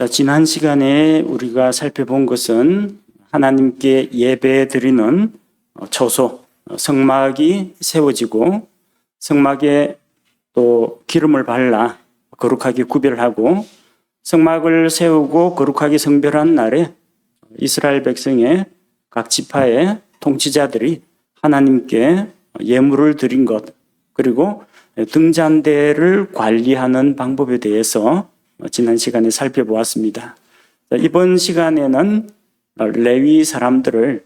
자, 지난 시간에 우리가 살펴본 것은 하나님께 예배 드리는 처소, 성막이 세워지고 성막에 또 기름을 발라 거룩하게 구별하고 성막을 세우고 거룩하게 성별한 날에 이스라엘 백성의 각 지파의 통치자들이 하나님께 예물을 드린 것, 그리고 등잔대를 관리하는 방법에 대해서 지난 시간에 살펴보았습니다. 이번 시간에는 레위 사람들을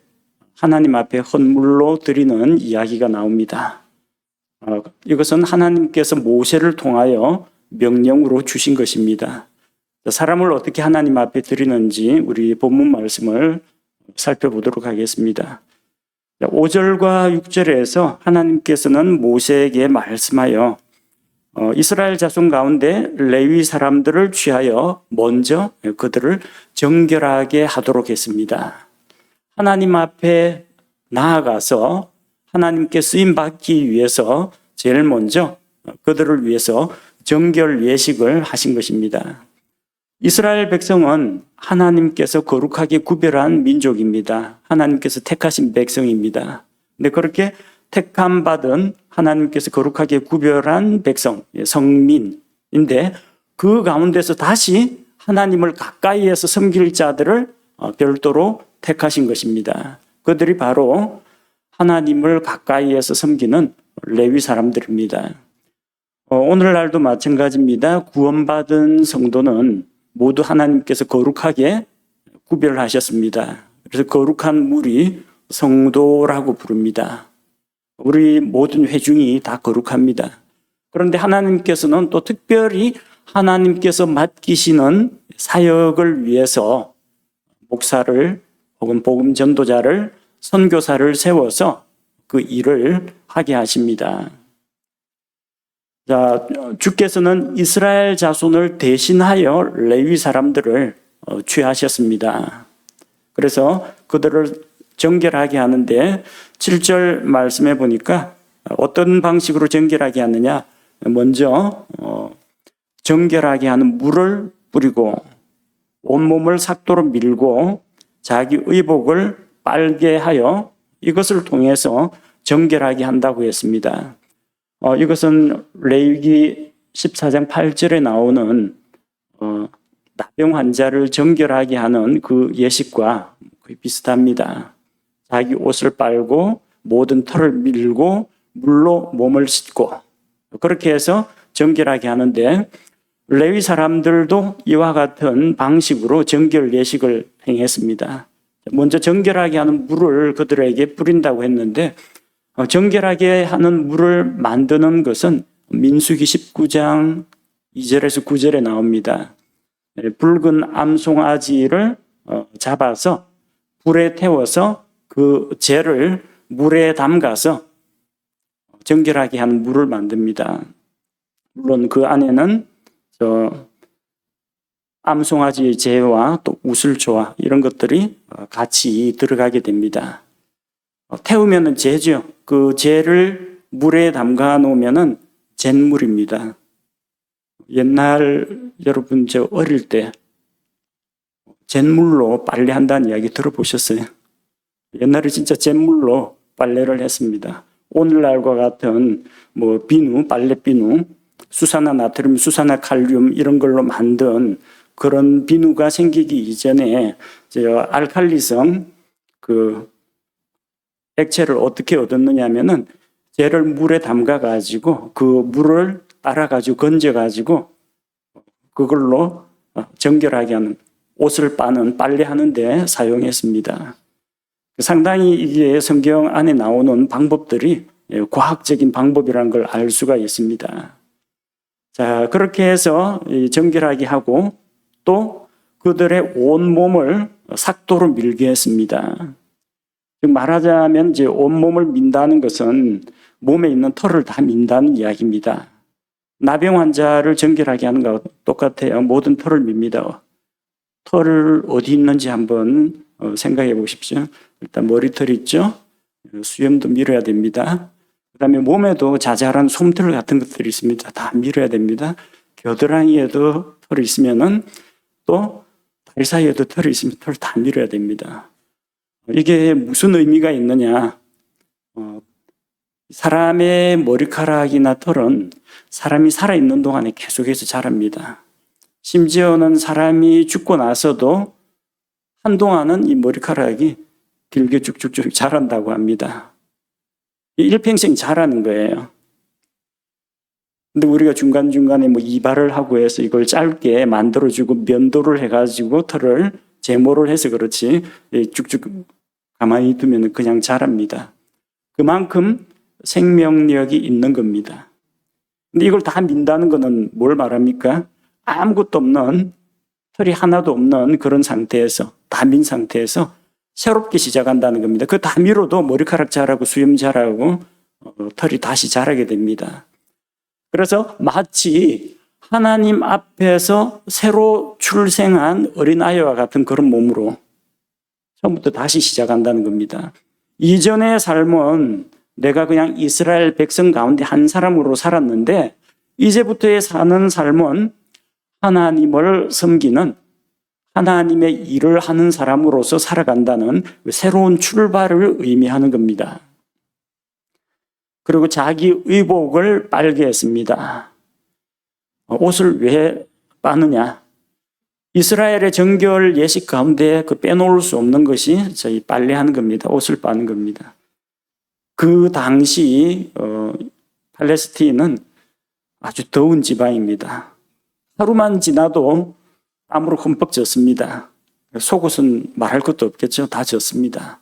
하나님 앞에 헌물로 드리는 이야기가 나옵니다. 이것은 하나님께서 모세를 통하여 명령으로 주신 것입니다. 사람을 어떻게 하나님 앞에 드리는지 우리 본문 말씀을 살펴보도록 하겠습니다. 5절과 6절에서 하나님께서는 모세에게 말씀하여 이스라엘 자손 가운데 레위 사람들을 취하여 먼저 그들을 정결하게 하도록 했습니다. 하나님 앞에 나아가서 하나님께 쓰임받기 위해서 제일 먼저 그들을 위해서 정결 예식을 하신 것입니다. 이스라엘 백성은 하나님께서 거룩하게 구별한 민족입니다. 하나님께서 택하신 백성입니다. 근데 그렇게 택함받은 하나님께서 거룩하게 구별한 백성, 성민인데 그 가운데서 다시 하나님을 가까이에서 섬길 자들을 별도로 택하신 것입니다. 그들이 바로 하나님을 가까이에서 섬기는 레위 사람들입니다. 오늘날도 마찬가지입니다. 구원받은 성도는 모두 하나님께서 거룩하게 구별하셨습니다. 그래서 거룩한 물이 성도라고 부릅니다. 우리 모든 회중이 다 거룩합니다. 그런데 하나님께서는 또 특별히 하나님께서 맡기시는 사역을 위해서 목사를 혹은 복음 전도자를 선교사를 세워서 그 일을 하게 하십니다. 자, 주께서는 이스라엘 자손을 대신하여 레위 사람들을 취하셨습니다. 그래서 그들을 정결하게 하는데 7절 말씀해 보니까 어떤 방식으로 정결하게 하느냐, 먼저 정결하게 하는 물을 뿌리고 온몸을 삭도로 밀고 자기 의복을 빨게 하여 이것을 통해서 정결하게 한다고 했습니다. 이것은 레위기 14장 8절에 나오는 나병 환자를 정결하게 하는 그 예식과 거의 비슷합니다. 자기 옷을 빨고 모든 털을 밀고 물로 몸을 씻고 그렇게 해서 정결하게 하는데 레위 사람들도 이와 같은 방식으로 정결 예식을 행했습니다. 먼저 정결하게 하는 물을 그들에게 뿌린다고 했는데 정결하게 하는 물을 만드는 것은 민수기 19장 2절에서 9절에 나옵니다. 붉은 암송아지를 잡아서 불에 태워서 그 재를 물에 담가서 정결하게 하는 물을 만듭니다. 물론 그 안에는 암송아지의 재와 또 우슬초와 이런 것들이 같이 들어가게 됩니다. 태우면은 재죠. 그 재를 물에 담가 놓으면은 잿물입니다. 옛날 여러분 저 어릴 때 잿물로 빨래한다는 이야기 들어보셨어요? 옛날에 진짜 잿물로 빨래를 했습니다. 오늘날과 같은 뭐 비누, 빨래 비누, 수산화나트륨, 수산화칼륨 이런 걸로 만든 그런 비누가 생기기 이전에 알칼리성 그 액체를 어떻게 얻었느냐 하면은 쟤를 물에 담가 가지고 그 물을 따라 가지고 건져 가지고 그걸로 정결하게 하는 옷을 빠는 빨래하는 데 사용했습니다. 상당히 이게 성경 안에 나오는 방법들이 과학적인 방법이라는 걸 알 수가 있습니다. 자, 그렇게 해서 정결하게 하고 또 그들의 온몸을 삭도로 밀게 했습니다. 말하자면 이제 온몸을 민다는 것은 몸에 있는 털을 다 민다는 이야기입니다. 나병 환자를 정결하게 하는 것과 똑같아요. 모든 털을 밉니다. 털을 어디 있는지 한번 생각해 보십시오. 일단 머리털 있죠? 수염도 밀어야 됩니다. 그 다음에 몸에도 자잘한 솜털 같은 것들이 있습니다. 다 밀어야 됩니다. 겨드랑이에도 털이 있으면은 또 사이에도 털이 있으면 털 다 밀어야 됩니다. 이게 무슨 의미가 있느냐? 사람의 머리카락이나 털은 사람이 살아있는 동안에 계속해서 자랍니다. 심지어는 사람이 죽고 나서도 한동안은 이 머리카락이 길게 쭉쭉쭉 자란다고 합니다. 일평생 자라는 거예요. 근데 우리가 중간중간에 뭐 이발을 하고 해서 이걸 짧게 만들어주고 면도를 해가지고 털을 제모를 해서 그렇지 쭉쭉 가만히 두면 그냥 자랍니다. 그만큼 생명력이 있는 겁니다. 근데 이걸 다 민다는 것은 뭘 말합니까? 아무것도 없는, 털이 하나도 없는 그런 상태에서, 다 민 상태에서 새롭게 시작한다는 겁니다. 그 다 밀어도 머리카락 자라고 수염 자라고 털이 다시 자라게 됩니다. 그래서 마치 하나님 앞에서 새로 출생한 어린아이와 같은 그런 몸으로 처음부터 다시 시작한다는 겁니다. 이전의 삶은 내가 그냥 이스라엘 백성 가운데 한 사람으로 살았는데 이제부터의 사는 삶은 하나님을 섬기는 하나님의 일을 하는 사람으로서 살아간다는 새로운 출발을 의미하는 겁니다. 그리고 자기 의복을 빨게 했습니다. 옷을 왜 빠느냐? 이스라엘의 정결 예식 가운데 그 빼놓을 수 없는 것이 저희 빨래하는 겁니다. 옷을 빠는 겁니다. 그 당시 팔레스틴은 아주 더운 지방입니다. 하루만 지나도 땀으로 흠뻑 젖습니다. 속옷은 말할 것도 없겠죠. 다 젖습니다.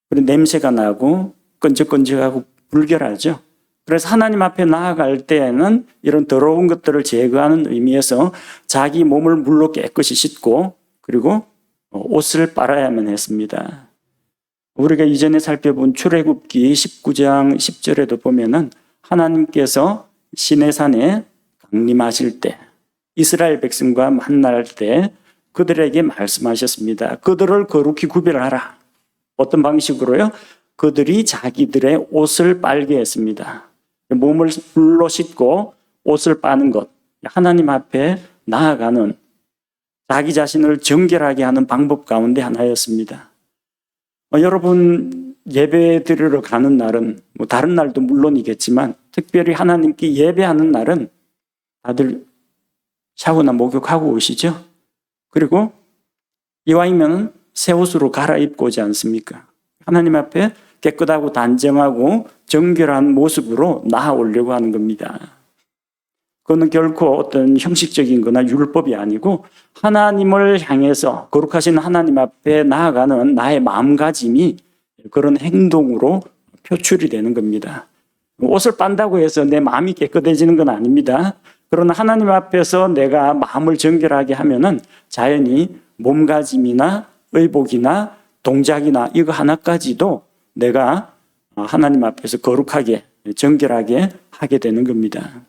그리고 냄새가 나고 끈적끈적하고 불결하죠. 그래서 하나님 앞에 나아갈 때에는 이런 더러운 것들을 제거하는 의미에서 자기 몸을 물로 깨끗이 씻고 그리고 옷을 빨아야만 했습니다. 우리가 이전에 살펴본 출애굽기 19장 10절에도 보면은 하나님께서 시내산에 강림하실 때 이스라엘 백성과 만날 때 그들에게 말씀하셨습니다. 그들을 거룩히 구별하라. 어떤 방식으로요? 그들이 자기들의 옷을 빨게 했습니다. 몸을 물로 씻고 옷을 빠는 것, 하나님 앞에 나아가는 자기 자신을 정결하게 하는 방법 가운데 하나였습니다. 여러분 예배 드리러 가는 날은 뭐 다른 날도 물론이겠지만 특별히 하나님께 예배하는 날은 다들 샤워나 목욕하고 오시죠? 그리고 이왕이면 새 옷으로 갈아입고 오지 않습니까? 하나님 앞에 깨끗하고 단정하고 정결한 모습으로 나아오려고 하는 겁니다. 그거는 결코 어떤 형식적인 거나 율법이 아니고 하나님을 향해서 거룩하신 하나님 앞에 나아가는 나의 마음가짐이 그런 행동으로 표출이 되는 겁니다. 옷을 빤다고 해서 내 마음이 깨끗해지는 건 아닙니다. 그러나 하나님 앞에서 내가 마음을 정결하게 하면은 자연히 몸가짐이나 의복이나 동작이나 이거 하나까지도 내가 하나님 앞에서 거룩하게 정결하게 하게 되는 겁니다.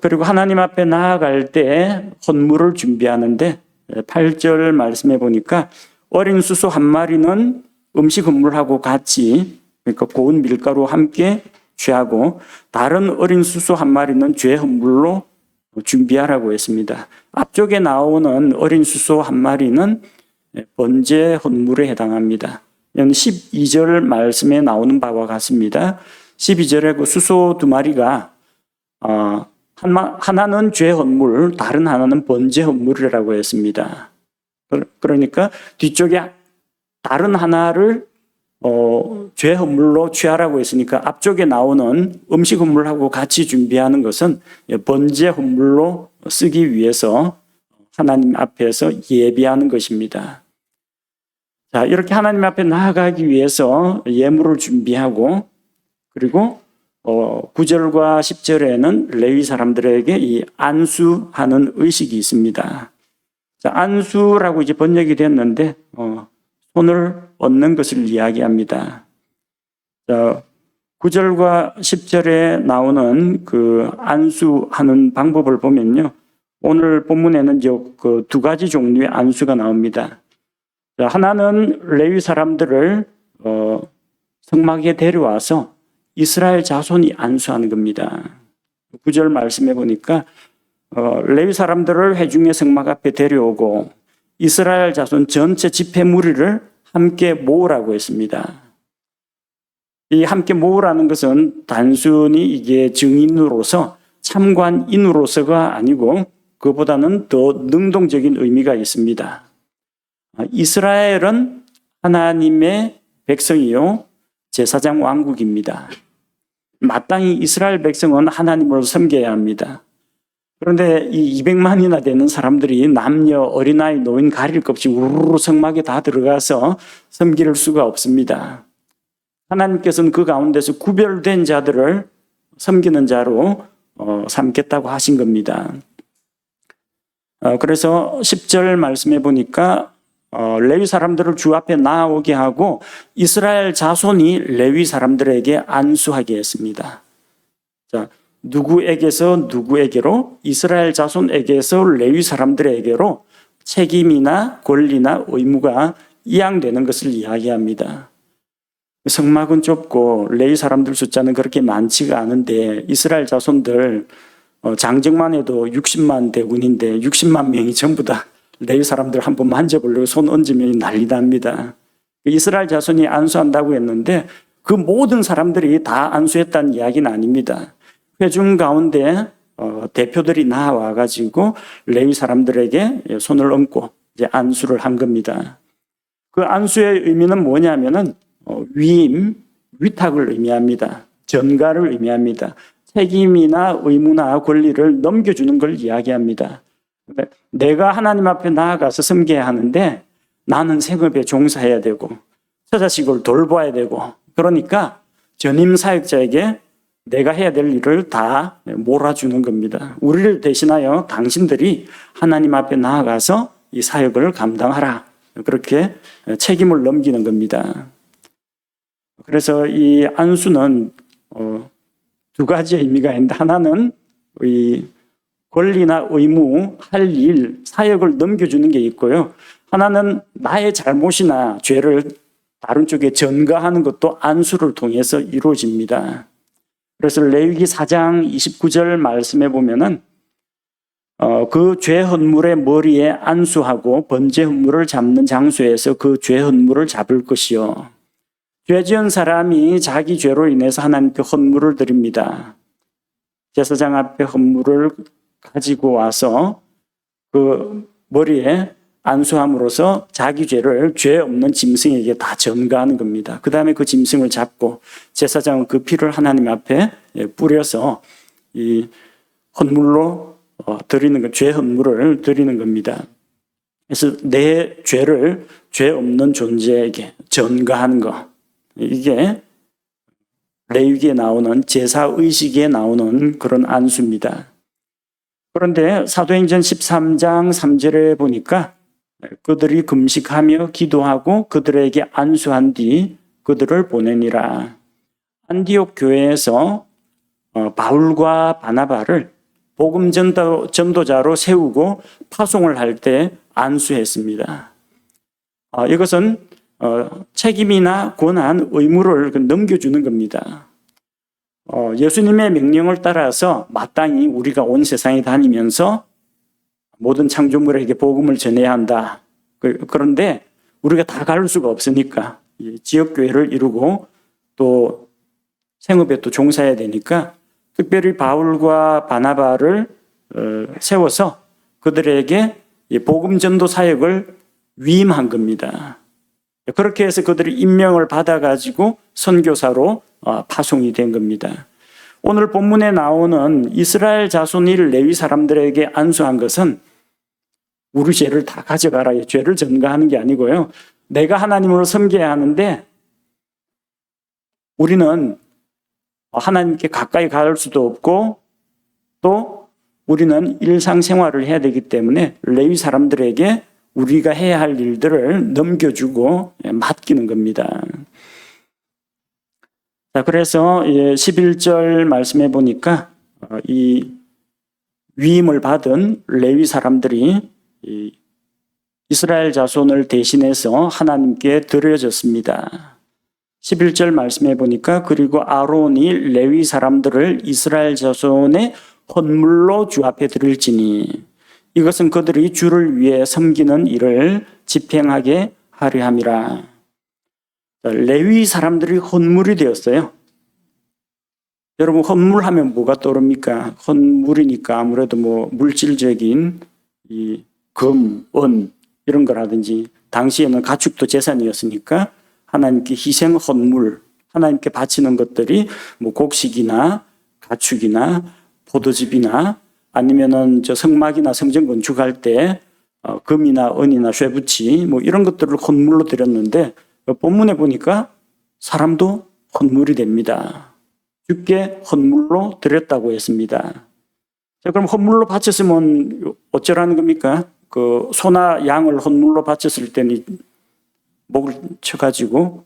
그리고 하나님 앞에 나아갈 때 헌물을 준비하는데 8절 말씀해 보니까 어린 수소 한 마리는 음식 헌물하고 같이 그러니까 고운 밀가루와 함께 취하고 다른 어린 수소 한 마리는 죄 헌물로 준비하라고 했습니다. 앞쪽에 나오는 어린 수소 한 마리는 번제 헌물에 해당합니다. 12절 말씀에 나오는 바와 같습니다. 12절에 그 수소 두 마리가 하나는 죄 헌물, 다른 하나는 번제 헌물이라고 했습니다. 그러니까 뒤쪽에 다른 하나를 죄 헌물로 취하라고 했으니까 앞쪽에 나오는 음식 헌물하고 같이 준비하는 것은 번제 헌물로 쓰기 위해서 하나님 앞에서 예비하는 것입니다. 자, 이렇게 하나님 앞에 나아가기 위해서 예물을 준비하고 그리고 9절과 10절에는 레위 사람들에게 이 안수하는 의식이 있습니다. 자, 안수라고 이제 번역이 됐는데 손을 얻는 것을 이야기합니다. 자, 9절과 10절에 나오는 그 안수하는 방법을 보면요. 오늘 본문에는 그 두 가지 종류의 안수가 나옵니다. 자, 하나는 레위 사람들을 성막에 데려와서 이스라엘 자손이 안수하는 겁니다. 9절 말씀해 보니까 레위 사람들을 회중의 성막 앞에 데려오고 이스라엘 자손 전체 집회 무리를 함께 모으라고 했습니다. 이 함께 모으라는 것은 단순히 이게 증인으로서 참관인으로서가 아니고 그보다는 더 능동적인 의미가 있습니다. 이스라엘은 하나님의 백성이요 제사장 왕국입니다. 마땅히 이스라엘 백성은 하나님을 섬겨야 합니다. 그런데 이 200만이나 되는 사람들이 남녀, 어린아이, 노인 가릴 것 없이 우르르 성막에 다 들어가서 섬길 수가 없습니다. 하나님께서는 그 가운데서 구별된 자들을 섬기는 자로 삼겠다고 하신 겁니다. 그래서 10절 말씀해 보니까 레위 사람들을 주 앞에 나오게 하고 이스라엘 자손이 레위 사람들에게 안수하게 했습니다. 자, 누구에게서 누구에게로? 이스라엘 자손에게서 레위 사람들에게로 책임이나 권리나 의무가 이양되는 것을 이야기합니다. 성막은 좁고 레위 사람들 숫자는 그렇게 많지가 않은데 이스라엘 자손들 장정만 해도 60만 대군인데 60만 명이 전부 다 레위 사람들 한번 만져보려고 손 얹으면 난리 납니다. 이스라엘 자손이 안수한다고 했는데 그 모든 사람들이 다 안수했다는 이야기는 아닙니다. 회중 가운데 대표들이 나와가지고 레위 사람들에게 손을 얹고 이제 안수를 한 겁니다. 그 안수의 의미는 뭐냐면은 위임, 위탁을 의미합니다. 전가를 의미합니다. 책임이나 의무나 권리를 넘겨주는 걸 이야기합니다. 내가 하나님 앞에 나아가서 섬겨야 하는데 나는 생업에 종사해야 되고 처자식을 돌봐야 되고 그러니까 전임 사역자에게 내가 해야 될 일을 다 몰아주는 겁니다. 우리를 대신하여 당신들이 하나님 앞에 나아가서 이 사역을 감당하라. 그렇게 책임을 넘기는 겁니다. 그래서 이 안수는 두 가지의 의미가 있는데 하나는 이 권리나 의무, 할 일, 사역을 넘겨주는 게 있고요. 하나는 나의 잘못이나 죄를 다른 쪽에 전가하는 것도 안수를 통해서 이루어집니다. 그래서 레위기 4장 29절 말씀에 보면은 그 죄 헌물의 머리에 안수하고 번제 헌물을 잡는 장소에서 그 죄 헌물을 잡을 것이요. 죄 지은 사람이 자기 죄로 인해서 하나님께 헌물을 드립니다. 제사장 앞에 헌물을 가지고 와서 그 머리에 안수함으로써 자기 죄를 죄 없는 짐승에게 다 전가하는 겁니다. 그 다음에 그 짐승을 잡고 제사장은 그 피를 하나님 앞에 뿌려서 이 헌물로 드리는 것, 죄 헌물을 드리는 겁니다. 그래서 내 죄를 죄 없는 존재에게 전가하는 것, 이게 레위기에 나오는 제사의식에 나오는 그런 안수입니다. 그런데 사도행전 13장 3절에 보니까 그들이 금식하며 기도하고 그들에게 안수한 뒤 그들을 보내니라. 안디옥 교회에서 바울과 바나바를 복음 전도자로 세우고 파송을 할 때 안수했습니다. 이것은 책임이나 권한, 의무를 넘겨주는 겁니다. 예수님의 명령을 따라서 마땅히 우리가 온 세상에 다니면서 모든 창조물에게 복음을 전해야 한다. 그런데 우리가 다 갈 수가 없으니까 지역교회를 이루고 또 생업에 또 종사해야 되니까 특별히 바울과 바나바를 세워서 그들에게 복음 전도 사역을 위임한 겁니다. 그렇게 해서 그들이 임명을 받아가지고 선교사로 파송이 된 겁니다. 오늘 본문에 나오는 이스라엘 자손이 레위 사람들에게 안수한 것은 우리 죄를 다 가져가라, 죄를 전가하는 게 아니고요. 내가 하나님을 섬겨야 하는데 우리는 하나님께 가까이 갈 수도 없고 또 우리는 일상생활을 해야 되기 때문에 레위 사람들에게 우리가 해야 할 일들을 넘겨주고 맡기는 겁니다. 자, 그래서 11절 말씀해 보니까 이 위임을 받은 레위 사람들이 이스라엘 자손을 대신해서 하나님께 드려졌습니다. 11절 말씀해 보니까 그리고 아론이 레위 사람들을 이스라엘 자손의 헌물로 주 앞에 드릴지니 이것은 그들이 주를 위해 섬기는 일을 집행하게 하려 함이라. 레위 사람들이 헌물이 되었어요. 여러분, 헌물하면 뭐가 떠오릅니까? 헌물이니까 아무래도 뭐 물질적인 이 금, 은 이런 거라든지, 당시에는 가축도 재산이었으니까 하나님께 희생 헌물, 하나님께 바치는 것들이 뭐 곡식이나 가축이나 포도즙이나 아니면은 저 성막이나 성전 건축할 때 금이나 은이나 쇠붙이 뭐 이런 것들을 헌물로 드렸는데, 본문에 보니까 사람도 헌물이 됩니다. 주께 헌물로 드렸다고 했습니다. 자, 그럼 헌물로 바쳤으면 어쩌라는 겁니까? 그 소나 양을 헌물로 바쳤을 때는 목을 쳐가지고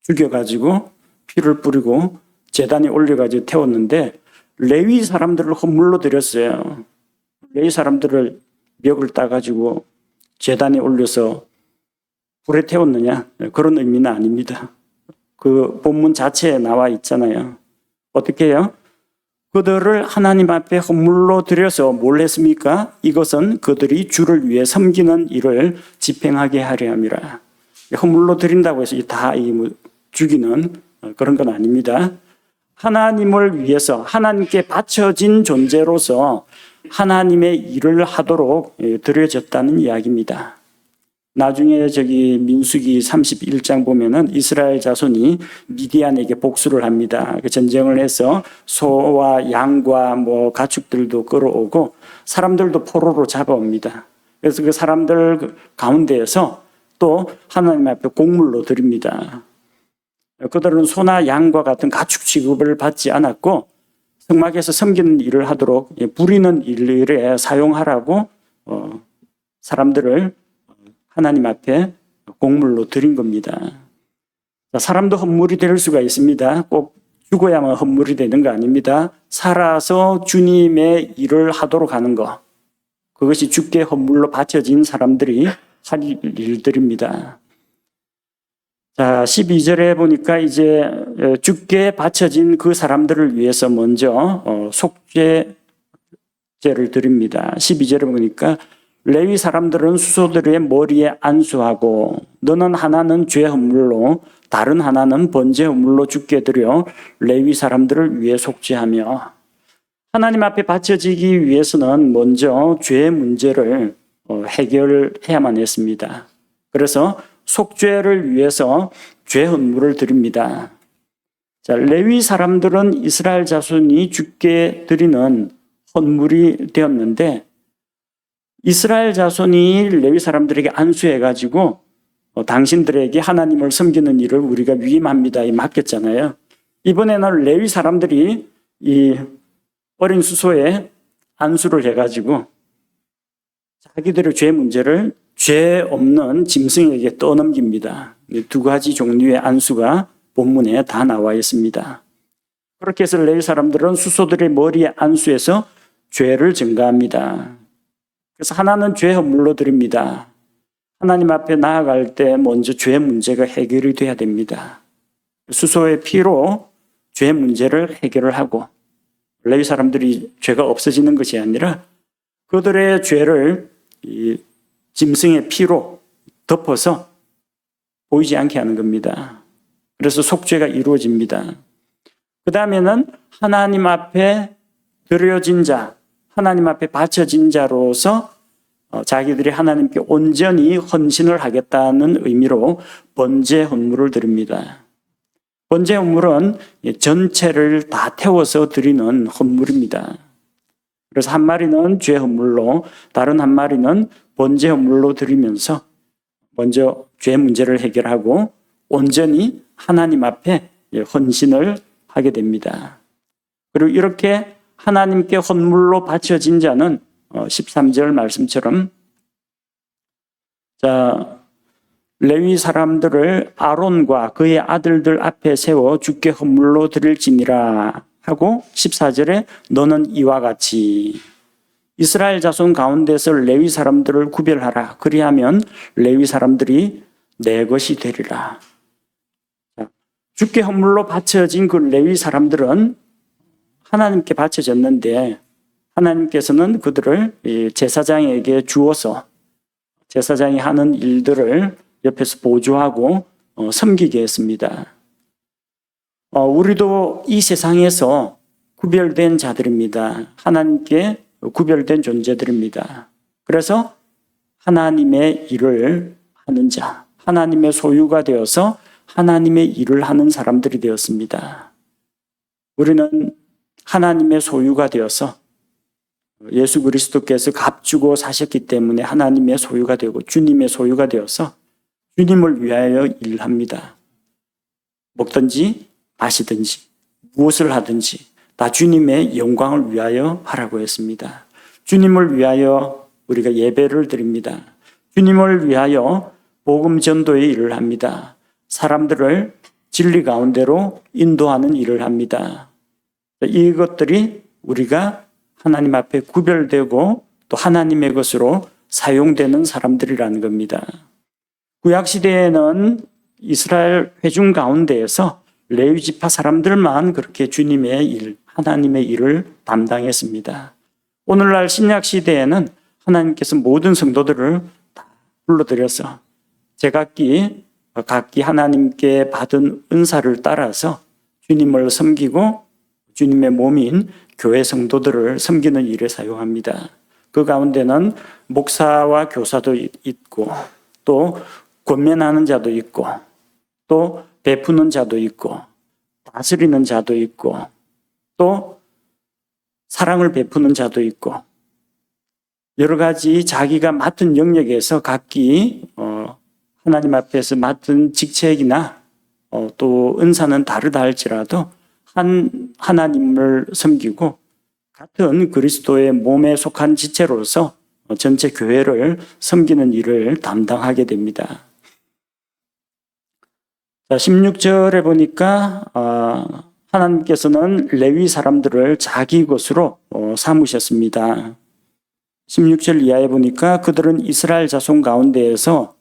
죽여가지고 피를 뿌리고 제단에 올려가지고 태웠는데, 레위 사람들을 헌물로 드렸어요. 레위 사람들을 멱을 따가지고 제단에 올려서 불에 태웠느냐? 그런 의미는 아닙니다. 그 본문 자체에 나와 있잖아요. 어떻게 해요? 그들을 하나님 앞에 헌물로 드려서 뭘 했습니까? 이것은 그들이 주를 위해 섬기는 일을 집행하게 하려 함이라. 헌물로 드린다고 해서 다 죽이는 그런 건 아닙니다. 하나님을 위해서 하나님께 바쳐진 존재로서 하나님의 일을 하도록 드려졌다는 이야기입니다. 나중에 민수기 31장 보면은 이스라엘 자손이 미디안에게 복수를 합니다. 전쟁을 해서 소와 양과 뭐 가축들도 끌어오고 사람들도 포로로 잡아옵니다. 그래서 그 사람들 가운데에서 또 하나님 앞에 곡물로 드립니다. 그들은 소나 양과 같은 가축 취급을 받지 않았고 성막에서 섬기는 일을 하도록 부리는 일에 사용하라고 사람들을 하나님 앞에 곡물로 드린 겁니다. 사람도 헌물이 될 수가 있습니다. 꼭 죽어야만 헌물이 되는 거 아닙니다. 살아서 주님의 일을 하도록 하는 것, 그것이 주께 헌물로 바쳐진 사람들이 할 일들입니다. 자, 12절에 보니까 이제 주께 바쳐진 그 사람들을 위해서 먼저 속죄제를 드립니다. 12절에 보니까 레위 사람들은 수소들의 머리에 안수하고 너는 하나는 죄 헌물로 다른 하나는 번제 헌물로 주께 드려 레위 사람들을 위해 속죄하며, 하나님 앞에 바쳐지기 위해서는 먼저 죄의 문제를 해결해야만 했습니다. 그래서 속죄를 위해서 죄 헌물을 드립니다. 자, 레위 사람들은 이스라엘 자손이 주께 드리는 헌물이 되었는데, 이스라엘 자손이 레위 사람들에게 안수해가지고 당신들에게 하나님을 섬기는 일을 우리가 위임합니다 이 맡겼잖아요. 이번에는 레위 사람들이 이 어린 수소에 안수를 해가지고 자기들의 죄 문제를 죄 없는 짐승에게 떠넘깁니다. 두 가지 종류의 안수가 본문에 다 나와 있습니다. 그렇게 해서 레위 사람들은 수소들의 머리에 안수해서 죄를 증가합니다. 그래서 하나는 죄 헌물로 드립니다. 하나님 앞에 나아갈 때 먼저 죄 문제가 해결이 돼야 됩니다. 수소의 피로 죄 문제를 해결을 하고, 레위 사람들이 죄가 없어지는 것이 아니라 그들의 죄를 이 짐승의 피로 덮어서 보이지 않게 하는 겁니다. 그래서 속죄가 이루어집니다. 그 다음에는 하나님 앞에 드려진 자, 하나님 앞에 바쳐진 자로서 자기들이 하나님께 온전히 헌신을 하겠다는 의미로 번제 헌물을 드립니다. 번제 헌물은 전체를 다 태워서 드리는 헌물입니다. 그래서 한 마리는 죄 헌물로, 다른 한 마리는 번제 헌물로 드리면서 먼저 죄 문제를 해결하고 온전히 하나님 앞에 헌신을 하게 됩니다. 그리고 이렇게 하나님께 헌물로 바쳐진 자는 13절 말씀처럼, 자, 레위 사람들을 아론과 그의 아들들 앞에 세워 주께 헌물로 드릴지니라 하고 14절에 너는 이와 같이 이스라엘 자손 가운데서 레위 사람들을 구별하라. 그리하면 레위 사람들이 내 것이 되리라. 주께 헌물로 바쳐진 그 레위 사람들은 하나님께 바쳐졌는데 하나님께서는 그들을 제사장에게 주어서 제사장이 하는 일들을 옆에서 보조하고 섬기게 했습니다. 우리도 이 세상에서 구별된 자들입니다. 하나님께 구별된 존재들입니다. 그래서 하나님의 일을 하는 자, 하나님의 소유가 되어서 하나님의 일을 하는 사람들이 되었습니다. 우리는 하나님의 소유가 되어서 예수 그리스도께서 값주고 사셨기 때문에 하나님의 소유가 되고 주님의 소유가 되어서 주님을 위하여 일합니다. 먹든지 마시든지 무엇을 하든지 다 주님의 영광을 위하여 하라고 했습니다. 주님을 위하여 우리가 예배를 드립니다. 주님을 위하여 복음 전도의 일을 합니다. 사람들을 진리 가운데로 인도하는 일을 합니다. 이것들이 우리가 하나님 앞에 구별되고 또 하나님의 것으로 사용되는 사람들이라는 겁니다. 구약시대에는 이스라엘 회중 가운데에서 레위 지파 사람들만 그렇게 주님의 일, 하나님의 일을 담당했습니다. 오늘날 신약시대에는 하나님께서 모든 성도들을 다 불러들여서 제각기 하나님께 받은 은사를 따라서 주님을 섬기고 주님의 몸인 교회 성도들을 섬기는 일에 사용합니다. 그 가운데는 목사와 교사도 있고 또 권면하는 자도 있고 또 베푸는 자도 있고 다스리는 자도 있고 또 사랑을 베푸는 자도 있고 여러 가지 자기가 맡은 영역에서 각기 하나님 앞에서 맡은 직책이나 또 은사는 다르다 할지라도 하나님을 섬기고 같은 그리스도의 몸에 속한 지체로서 전체 교회를 섬기는 일을 담당하게 됩니다. 16절에 보니까 하나님께서는 레위 사람들을 자기 것으로 삼으셨습니다. 16절 이하에 보니까 그들은 이스라엘 자손 가운데에서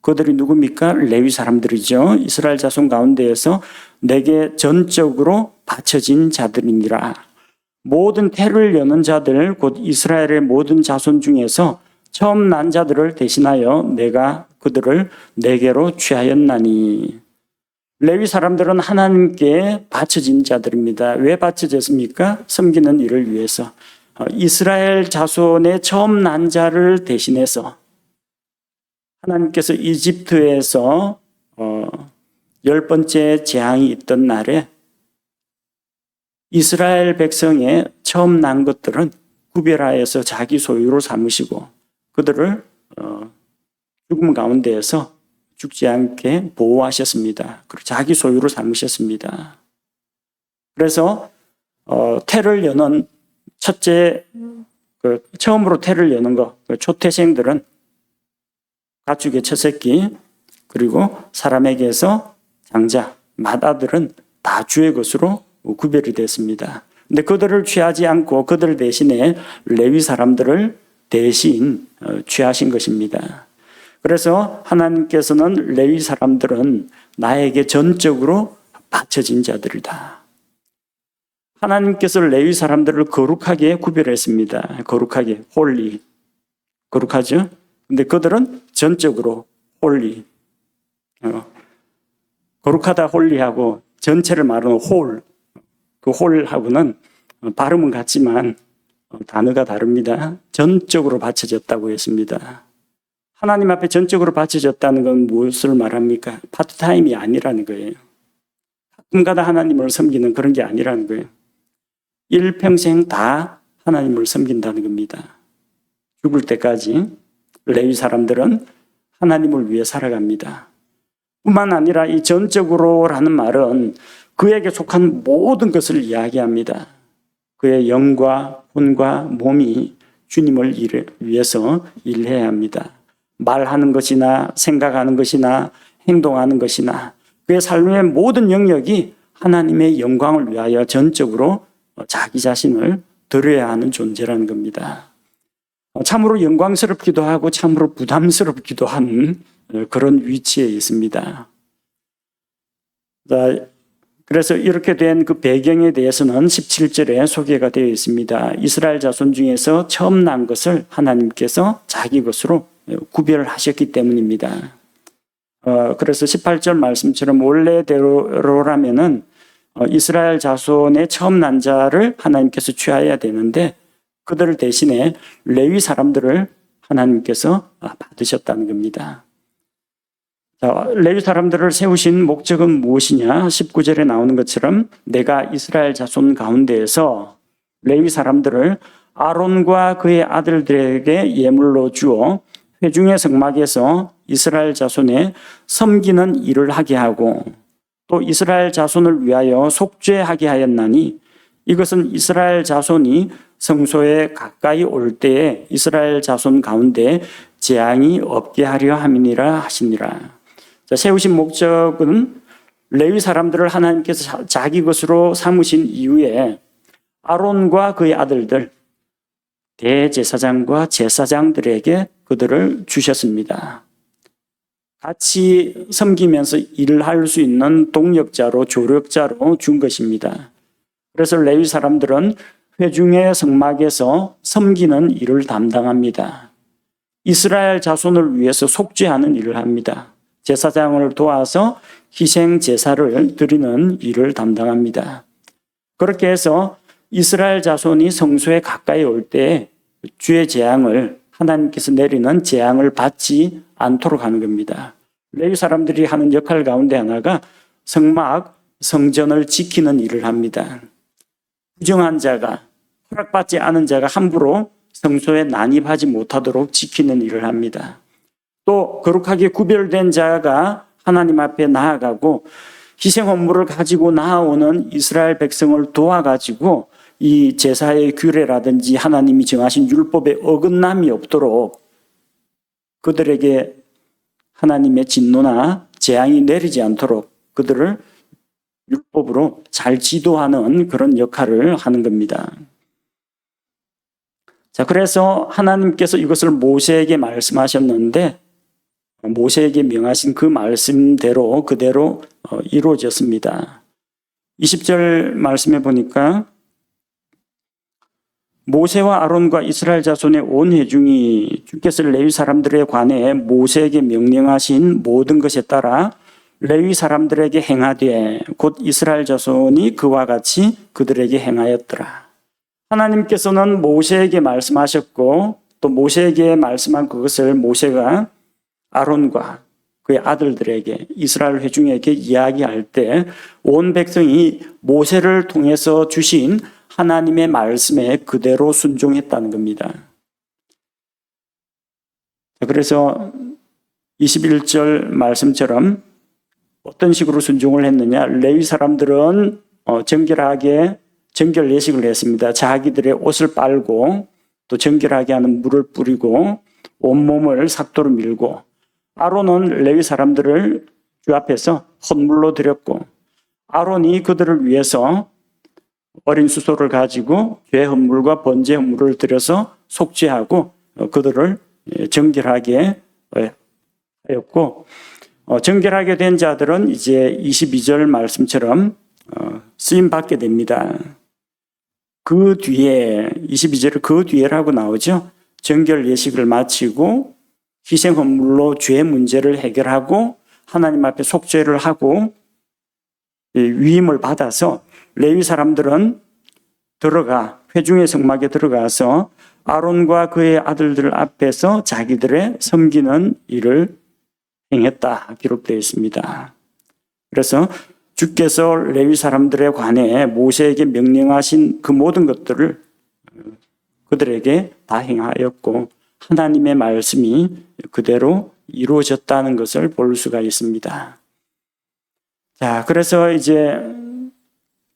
그들이 누굽니까? 레위 사람들이죠. 이스라엘 자손 가운데에서 내게 전적으로 바쳐진 자들이니라. 모든 태를 여는 자들 곧 이스라엘의 모든 자손 중에서 처음 난 자들을 대신하여 내가 그들을 내게로 취하였나니. 레위 사람들은 하나님께 바쳐진 자들입니다. 왜 바쳐졌습니까? 섬기는 일을 위해서. 이스라엘 자손의 처음 난 자를 대신해서 하나님께서 이집트에서 10번째 재앙이 있던 날에 이스라엘 백성의 처음 난 것들은 구별하여서 자기 소유로 삼으시고 그들을 죽음 가운데에서 죽지 않게 보호하셨습니다. 그리고 자기 소유로 삼으셨습니다. 그래서 태를 여는 첫째 처음으로 태를 여는 것, 초태생들은 가축의 첫 새끼 그리고 사람에게서 장자, 맏아들은 다 주의 것으로 구별이 됐습니다. 근데 그들을 취하지 않고 그들 대신에 레위 사람들을 대신 취하신 것입니다. 그래서 하나님께서는 레위 사람들은 나에게 전적으로 바쳐진 자들이다. 하나님께서 레위 사람들을 거룩하게 구별했습니다. 거룩하게, 홀리. 거룩하죠? 근데 그들은 전적으로 홀리. 거룩하다 홀리하고 전체를 말하는 홀. 그 홀하고는 발음은 같지만 단어가 다릅니다. 전적으로 바쳐졌다고 했습니다. 하나님 앞에 전적으로 바쳐졌다는 건 무엇을 말합니까? 파트타임이 아니라는 거예요. 가끔가다 하나님을 섬기는 그런 게 아니라는 거예요. 일평생 다 하나님을 섬긴다는 겁니다. 죽을 때까지 레위 사람들은 하나님을 위해 살아갑니다. 뿐만 아니라 이 전적으로라는 말은 그에게 속한 모든 것을 이야기합니다. 그의 영과 혼과 몸이 주님을 위해서 일해야 합니다. 말하는 것이나 생각하는 것이나 행동하는 것이나 그의 삶의 모든 영역이 하나님의 영광을 위하여 전적으로 자기 자신을 드려야 하는 존재라는 겁니다. 참으로 영광스럽기도 하고 참으로 부담스럽기도 한 그런 위치에 있습니다. 그래서 이렇게 된 그 배경에 대해서는 17절에 소개가 되어 있습니다. 이스라엘 자손 중에서 처음 난 것을 하나님께서 자기 것으로 구별하셨기 때문입니다. 그래서 18절 말씀처럼 원래대로라면은 이스라엘 자손의 처음 난 자를 하나님께서 취하여야 되는데 그들 대신에 레위 사람들을 하나님께서 받으셨다는 겁니다. 자, 레위 사람들을 세우신 목적은 무엇이냐? 19절에 나오는 것처럼 내가 이스라엘 자손 가운데에서 레위 사람들을 아론과 그의 아들들에게 예물로 주어 회중의 성막에서 이스라엘 자손의 섬기는 일을 하게 하고 또 이스라엘 자손을 위하여 속죄하게 하였나니 이것은 이스라엘 자손이 성소에 가까이 올 때에 이스라엘 자손 가운데 재앙이 없게 하려 함이니라 하시니라. 자, 세우신 목적은 레위 사람들을 하나님께서 자기 것으로 삼으신 이후에 아론과 그의 아들들 대제사장과 제사장들에게 그들을 주셨습니다. 같이 섬기면서 일을 할 수 있는 동력자로 조력자로 준 것입니다. 그래서 레위 사람들은 회중의 성막에서 섬기는 일을 담당합니다. 이스라엘 자손을 위해서 속죄하는 일을 합니다. 제사장을 도와서 희생 제사를 드리는 일을 담당합니다. 그렇게 해서 이스라엘 자손이 성소에 가까이 올 때 주의 재앙을 하나님께서 내리는 재앙을 받지 않도록 하는 겁니다. 레위 사람들이 하는 역할 가운데 하나가 성막, 성전을 지키는 일을 합니다. 부정한 자가, 허락받지 않은 자가 함부로 성소에 난입하지 못하도록 지키는 일을 합니다. 또 거룩하게 구별된 자가 하나님 앞에 나아가고 희생 헌물을 가지고 나아오는 이스라엘 백성을 도와가지고 이 제사의 규례라든지 하나님이 정하신 율법에 어긋남이 없도록 그들에게 하나님의 진노나 재앙이 내리지 않도록 그들을 율법으로 잘 지도하는 그런 역할을 하는 겁니다. 자, 그래서 하나님께서 이것을 모세에게 말씀하셨는데 모세에게 명하신 그 말씀대로 그대로 이루어졌습니다. 20절 말씀에 보니까 모세와 아론과 이스라엘 자손의 온 회중이 주께서 레위 사람들에 관해 모세에게 명령하신 모든 것에 따라 레위 사람들에게 행하되 곧 이스라엘 자손이 그와 같이 그들에게 행하였더라. 하나님께서는 모세에게 말씀하셨고 또 모세에게 말씀한 그것을 모세가 아론과 그의 아들들에게 이스라엘 회중에게 이야기할 때 온 백성이 모세를 통해서 주신 하나님의 말씀에 그대로 순종했다는 겁니다. 그래서 21절 말씀처럼 어떤 식으로 순종을 했느냐? 레위 사람들은 정결하게 정결 예식을 했습니다. 자기들의 옷을 빨고 또 정결하게 하는 물을 뿌리고 온몸을 삭도로 밀고 아론은 레위 사람들을 주 앞에서 헌물로 드렸고 아론이 그들을 위해서 어린 수소를 가지고 죄 헌물과 번제 헌물을 드려서 속죄하고 그들을 정결하게 하였고 정결하게 된 자들은 이제 22절 말씀처럼 쓰임 받게 됩니다. 그 뒤에 22절에 그 뒤에라고 나오죠. 정결 예식을 마치고 희생 헌물로 죄 문제를 해결하고 하나님 앞에 속죄를 하고 위임을 받아서 레위 사람들은 회중의 성막에 들어가서 아론과 그의 아들들 앞에서 자기들의 섬기는 일을 행했다 기록되어 있습니다. 그래서 주께서 레위 사람들에 관해 모세에게 명령하신 그 모든 것들을 그들에게 다 행하였고 하나님의 말씀이 그대로 이루어졌다는 것을 볼 수가 있습니다. 자, 그래서 이제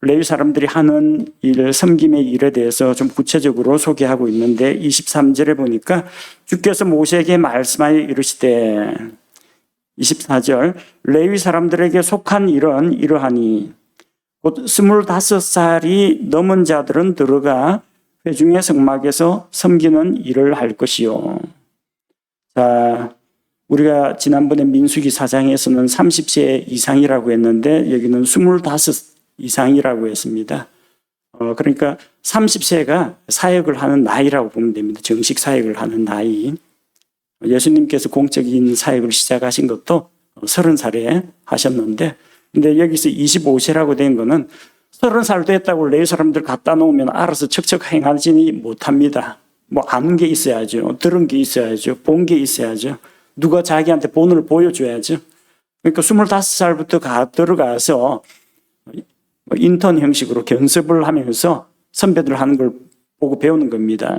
레위 사람들이 하는 일, 섬김의 일에 대해서 좀 구체적으로 소개하고 있는데 23절에 보니까 주께서 모세에게 말씀하여 이르시되 24절 레위 사람들에게 속한 일은 이러하니 곧 25살이 넘은 자들은 들어가 회중의 성막에서 섬기는 일을 할 것이요. 자, 우리가 지난번에 민수기 4장에서는 30세 이상이라고 했는데 여기는 25 이상이라고 했습니다. 그러니까 30세가 사역을 하는 나이라고 보면 됩니다. 정식 사역을 하는 나이. 예수님께서 공적인 사역을 시작하신 것도 30살에 하셨는데, 근데 여기서 25세라고 된 거는 30살 됐다고 내 사람들 갖다 놓으면 알아서 척척 행하지 못합니다. 뭐 아는 게 있어야죠. 들은 게 있어야죠. 본 게 있어야죠. 누가 자기한테 본을 보여줘야죠. 그러니까 25살부터 들어가서 인턴 형식으로 견습을 하면서 선배들 하는 걸 보고 배우는 겁니다.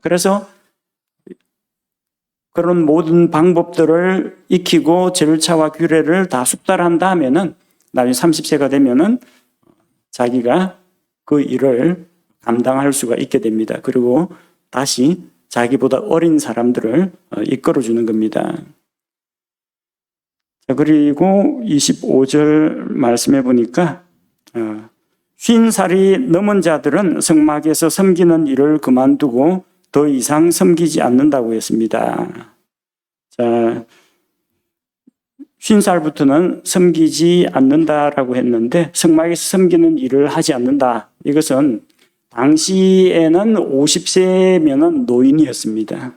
그래서 그런 모든 방법들을 익히고 절차와 규례를 다 숙달한 다음에는 나중에 30세가 되면은 자기가 그 일을 감당할 수가 있게 됩니다. 그리고 다시 자기보다 어린 사람들을 이끌어주는 겁니다. 그리고 25절 말씀해 보니까 50살이 넘은 자들은 성막에서 섬기는 일을 그만두고 더 이상 섬기지 않는다고 했습니다. 자, 50살부터는 섬기지 않는다라고 했는데 성막에서 섬기는 일을 하지 않는다. 이것은 당시에는 50세면은 노인이었습니다.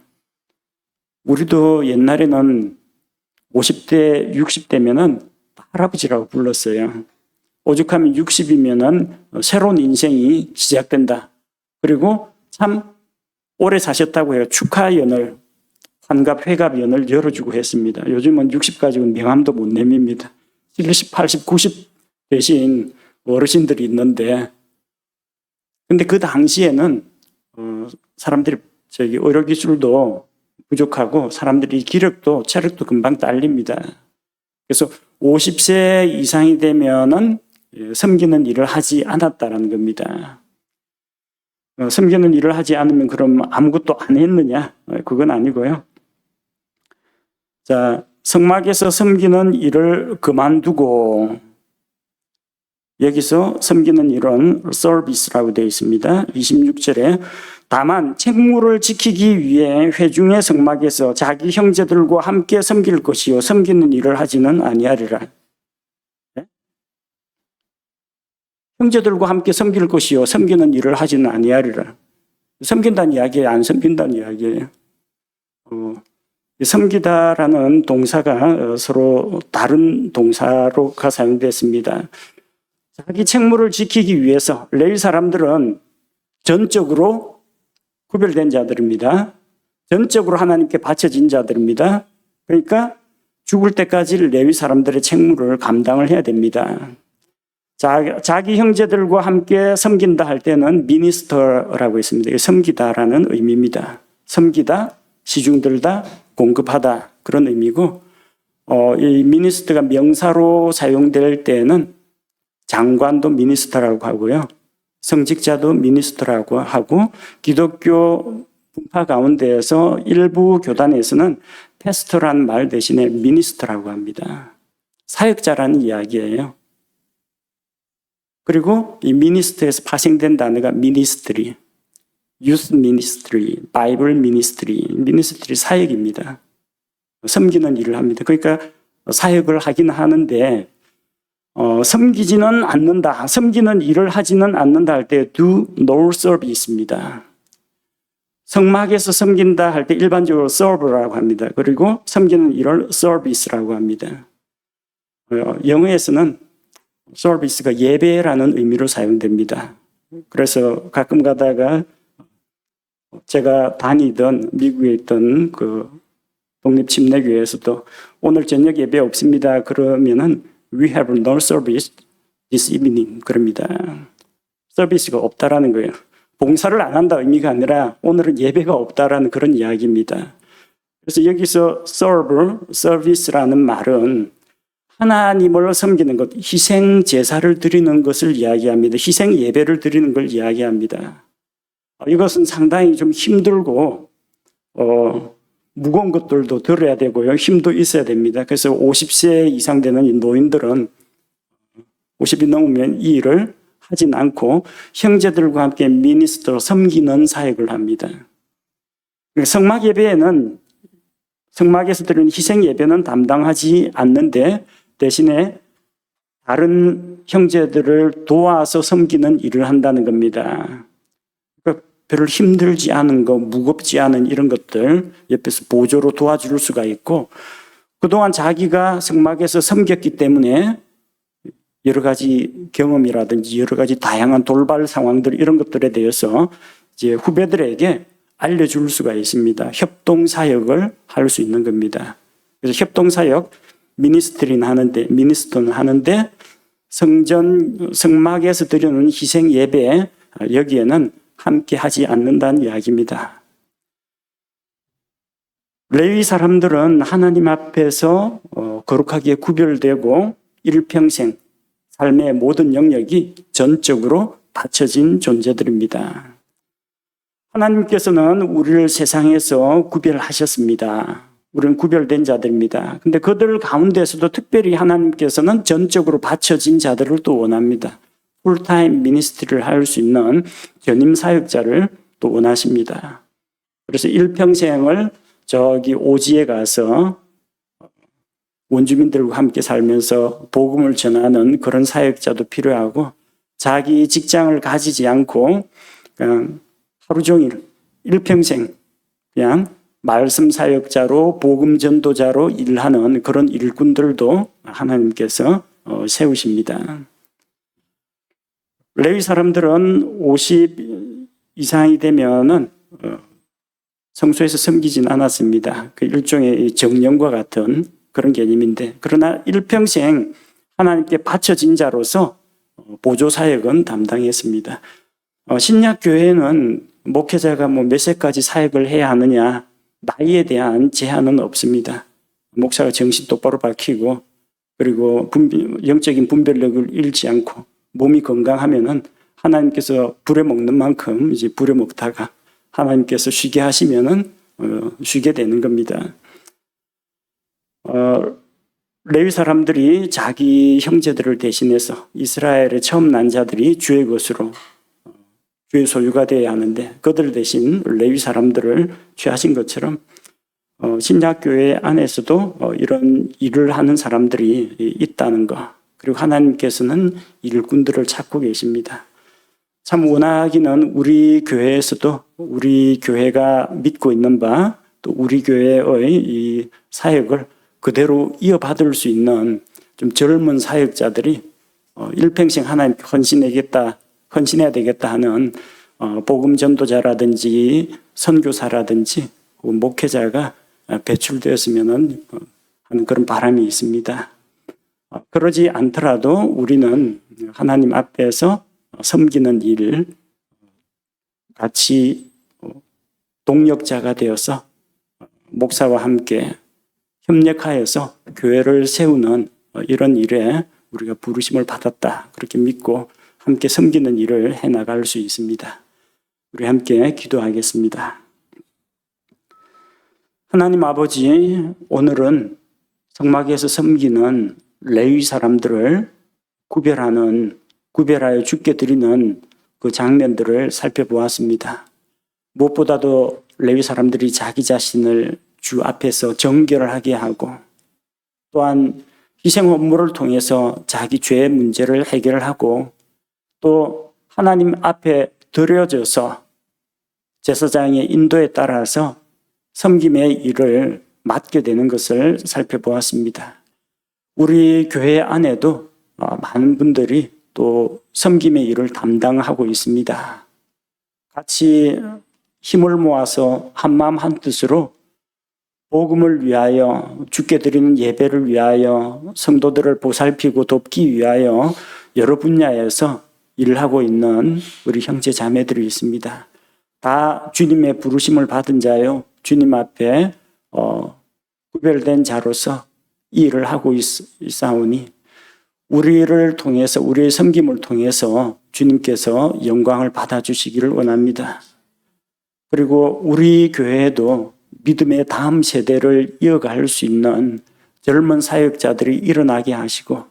우리도 옛날에는 50대, 60대면은 할아버지라고 불렀어요. 오죽하면 60이면은 새로운 인생이 시작된다. 그리고 참 오래 사셨다고 해요. 축하연을, 환갑, 회갑연을 열어주고 했습니다. 요즘은 60 가지고 명함도 못 내밉니다. 70, 80, 90 대신 어르신들이 있는데, 근데 그 당시에는 사람들이 의료기술도 부족하고 사람들이 기력도 체력도 금방 딸립니다. 그래서 50세 이상이 되면은 섬기는 일을 하지 않았다라는 겁니다. 섬기는 일을 하지 않으면 그럼 아무것도 안 했느냐? 그건 아니고요. 자, 성막에서 섬기는 일을 그만두고, 여기서 섬기는 일은 서비스라고 되어 있습니다. 26절에 다만 책무를 지키기 위해 회중의 성막에서 자기 형제들과 함께 섬길 것이요 섬기는 일을 하지는 아니하리라. 네? 형제들과 함께 섬길 것이요 섬기는 일을 하지는 아니하리라. 섬긴다는 이야기예요? 안 섬긴다는 이야기예요? 섬기다라는 동사가 서로 다른 동사로가 사용됐습니다. 자기 책무를 지키기 위해서 레위 사람들은 전적으로 구별된 자들입니다. 전적으로 하나님께 바쳐진 자들입니다. 그러니까 죽을 때까지 레위 사람들의 책무를 감당을 해야 됩니다. 자기 형제들과 함께 섬긴다 할 때는 미니스터라고 있습니다. 섬기다라는 의미입니다. 섬기다, 시중들다, 공급하다 그런 의미고, 이 미니스터가 명사로 사용될 때는 장관도 미니스터라고 하고요. 성직자도 미니스터라고 하고, 기독교 분파 가운데에서 일부 교단에서는 패스터라는 말 대신에 미니스터라고 합니다. 사역자라는 이야기예요. 그리고 이 미니스터에서 파생된 단어가 미니스트리, 유스 미니스트리, 바이블 미니스트리, 미니스트리 사역입니다. 섬기는 일을 합니다. 그러니까 사역을 하긴 하는데 섬기지는 않는다, 섬기는 일을 하지는 않는다 할 때 do no service입니다. 성막에서 섬긴다 할 때 일반적으로 serve라고 합니다. 그리고 섬기는 일을 service라고 합니다. 영어에서는 service가 예배라는 의미로 사용됩니다. 그래서 가끔 가다가 제가 다니던 미국에 있던 그 독립침례교회에서도 오늘 저녁 예배 없습니다. 그러면은 We have no service this evening. 그럽니다. 서비스가 없다라는 거예요. 봉사를 안 한다 의미가 아니라 오늘은 예배가 없다라는 그런 이야기입니다. 그래서 여기서 serve, service라는 말은 하나님을 섬기는 것, 희생 제사를 드리는 것을 이야기합니다. 희생 예배를 드리는 걸 이야기합니다. 이것은 상당히 좀 힘들고 무거운 것들도 들어야 되고요. 힘도 있어야 됩니다. 그래서 50세 이상 되는 이 노인들은 50이 넘으면 이 일을 하진 않고 형제들과 함께 미니스터로 섬기는 사역을 합니다. 성막 예배에는, 성막에서 드리는 희생 예배는 담당하지 않는데 대신에 다른 형제들을 도와서 섬기는 일을 한다는 겁니다. 그러니까 별로 힘들지 않은 거, 무겁지 않은 이런 것들 옆에서 보조로 도와줄 수가 있고, 그동안 자기가 성막에서 섬겼기 때문에 여러 가지 경험이라든지 여러 가지 다양한 돌발 상황들 이런 것들에 대해서 이제 후배들에게 알려줄 수가 있습니다. 협동 사역을 할 수 있는 겁니다. 그래서 협동 사역 미니스터는 하는데 성막에서 드리는 희생 예배 여기에는 함께 하지 않는다는 이야기입니다. 레위 사람들은 하나님 앞에서 거룩하게 구별되고 일평생 삶의 모든 영역이 전적으로 바쳐진 존재들입니다. 하나님께서는 우리를 세상에서 구별하셨습니다. 우리는 구별된 자들입니다. 근데 그들 가운데서도 특별히 하나님께서는 전적으로 바쳐진 자들을 또 원합니다. 풀타임 미니스트리를 할 수 있는 전임 사역자를 또 원하십니다. 그래서 일평생을 저기 오지에 가서 원주민들과 함께 살면서 복음을 전하는 그런 사역자도 필요하고, 자기 직장을 가지지 않고 그냥 하루 종일 일평생 그냥 말씀 사역자로 복음 전도자로 일하는 그런 일꾼들도 하나님께서 세우십니다. 레위 사람들은 50 이상이 되면은 성소에서 섬기진 않았습니다. 그 일종의 정령과 같은 그런 개념인데, 그러나 일평생 하나님께 바쳐진 자로서 보조 사역은 담당했습니다. 신약 교회는 목회자가 몇 세까지 사역을 해야 하느냐, 나이에 대한 제한은 없습니다. 목사가 정신 똑바로 밝히고, 그리고 영적인 분별력을 잃지 않고 몸이 건강하면은 하나님께서 부려먹는 만큼 이제 부려먹다가 하나님께서 쉬게 하시면은 쉬게 되는 겁니다. 레위 사람들이 자기 형제들을 대신해서 이스라엘의 처음 난 자들이 주의 것으로 주의 소유가 되어야 하는데, 그들 대신 레위 사람들을 취하신 것처럼 신약교회 안에서도 이런 일을 하는 사람들이 있다는 것, 그리고 하나님께서는 일꾼들을 찾고 계십니다. 참 원하기는 우리 교회에서도 우리 교회가 믿고 있는 바, 또 우리 교회의 이 사역을 그대로 이어받을 수 있는 좀 젊은 사역자들이 일평생 하나님께 헌신해야 되겠다 하는 복음 전도자라든지 선교사라든지 목회자가 배출되었으면 하는 그런 바람이 있습니다. 그러지 않더라도 우리는 하나님 앞에서 섬기는 일을 같이 동력자가 되어서 목사와 함께 협력하여서 교회를 세우는 이런 일에 우리가 부르심을 받았다, 그렇게 믿고 함께 섬기는 일을 해나갈 수 있습니다. 우리 함께 기도하겠습니다. 하나님 아버지, 오늘은 성막에서 섬기는 레위 사람들을 구별하여 주께 드리는 그 장면들을 살펴보았습니다. 무엇보다도 레위 사람들이 자기 자신을 주 앞에서 정결하게 하고, 또한 희생 헌물을 통해서 자기 죄의 문제를 해결하고, 또 하나님 앞에 드려져서 제사장의 인도에 따라서 섬김의 일을 맡게 되는 것을 살펴보았습니다. 우리 교회 안에도 많은 분들이 또 섬김의 일을 담당하고 있습니다. 같이 힘을 모아서 한마음 한뜻으로 복음을 위하여, 주께 드리는 예배를 위하여, 성도들을 보살피고 돕기 위하여 여러 분야에서 일을 하고 있는 우리 형제 자매들이 있습니다. 다 주님의 부르심을 받은 자요, 주님 앞에 구별된 자로서 이 일을 하고 있사오니 우리를 통해서, 우리의 섬김을 통해서 주님께서 영광을 받아주시기를 원합니다. 그리고 우리 교회에도 믿음의 다음 세대를 이어갈 수 있는 젊은 사역자들이 일어나게 하시고,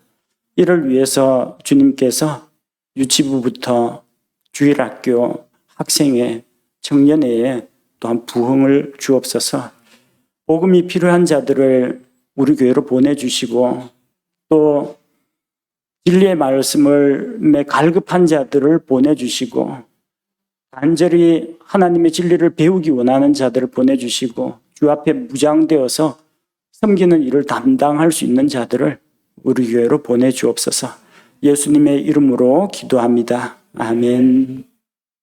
이를 위해서 주님께서 유치부부터 주일학교, 학생회, 청년회에 또한 부흥을 주옵소서. 복음이 필요한 자들을 우리 교회로 보내주시고, 또 진리의 말씀을 갈급한 자들을 보내주시고 간절히 하나님의 진리를 배우기 원하는 자들을 보내주시고 주 앞에 무장되어서 섬기는 일을 담당할 수 있는 자들을 우리 교회로 보내주옵소서. 예수님의 이름으로 기도합니다. 아멘.